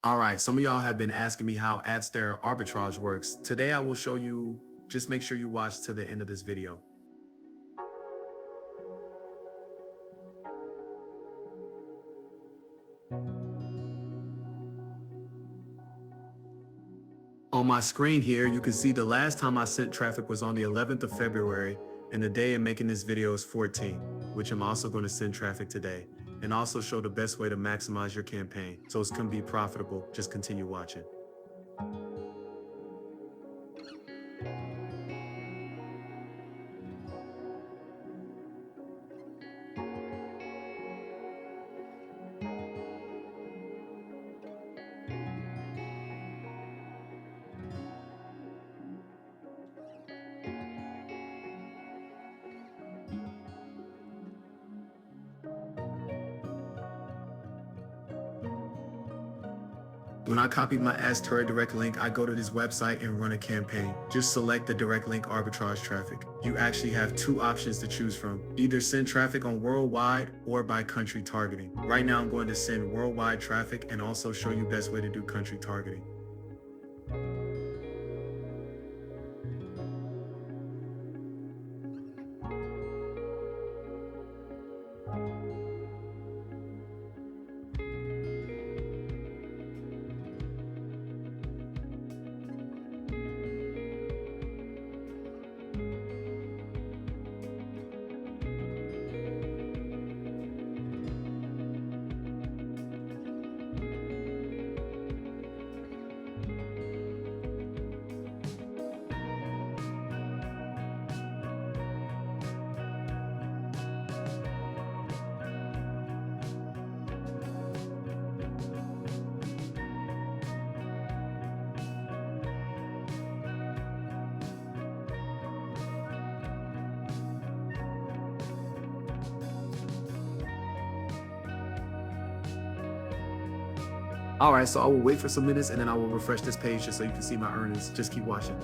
All right, some of y'all have been asking me how Adsterra Arbitrage works. Today I will show you, just make sure you watch to the end of this video. On my screen here, you can see the last time I sent traffic was on the 11th of February, and the day I'm making this video is 14, which I'm also going to send traffic today, and also show the best way to maximize your campaign so it's going to be profitable. Just continue watching. When I copied my Adsterra direct link, I go to this website and run a campaign. Just select the direct link arbitrage traffic. You actually have two options to choose from. Either send traffic on worldwide or by country targeting. Right now I'm going to send worldwide traffic and also show you best way to do country targeting. All right, so I will wait for some minutes and then I will refresh this page just so you can see my earnings. Just keep watching.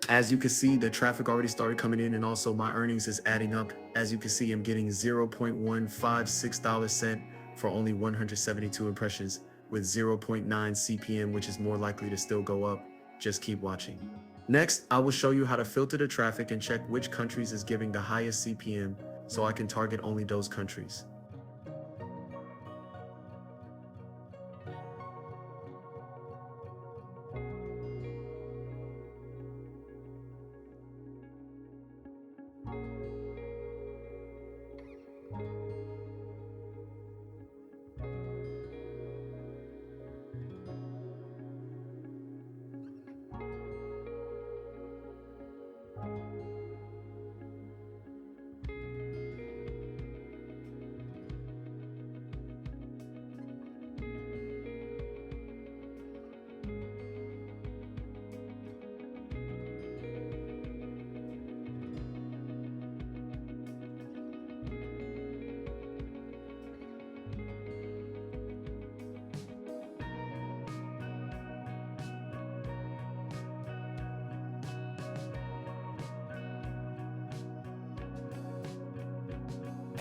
As you can see, the traffic already started coming in and also my earnings is adding up. As you can see, I'm getting $0.156 cent for only 172 impressions with 0.9 CPM, which is more likely to still go up. Just keep watching. Next, I will show you how to filter the traffic and check which countries is giving the highest CPM so I can target only those countries.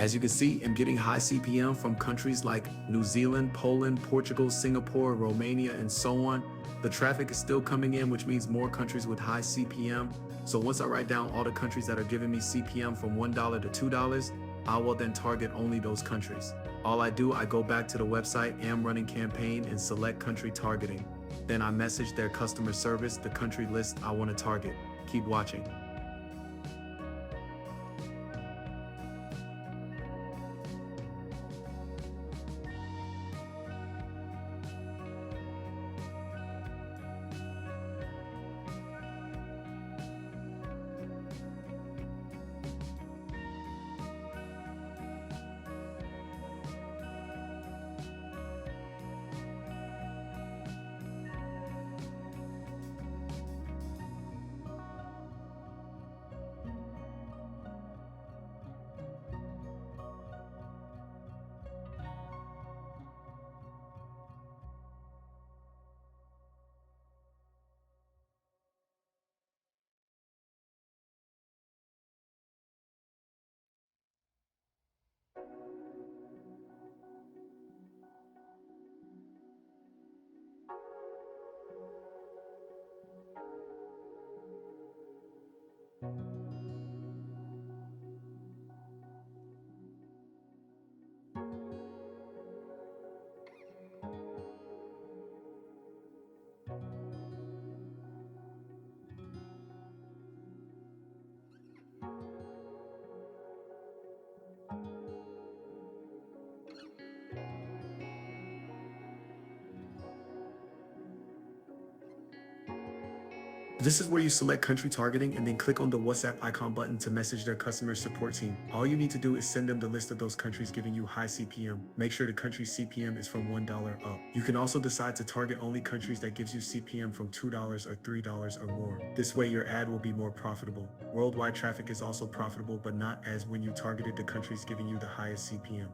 As you can see, I'm getting high CPM from countries like New Zealand, Poland, Portugal, Singapore, Romania, and so on. The traffic is still coming in, which means more countries with high CPM. So once I write down all the countries that are giving me CPM from $1 to $2, I will then target only those countries. All I do, I go back to the website, am running campaign, and select country targeting. Then I message their customer service the country list I want to target. Keep watching. This is where you select country targeting and then click on the WhatsApp icon button to message their customer support team. All you need to do is send them the list of those countries giving you high CPM. Make sure the country CPM is from $1 up. You can also decide to target only countries that gives you CPM from $2 or $3 or more. This way your ad will be more profitable. Worldwide traffic is also profitable, but not as when you targeted the countries giving you the highest CPM.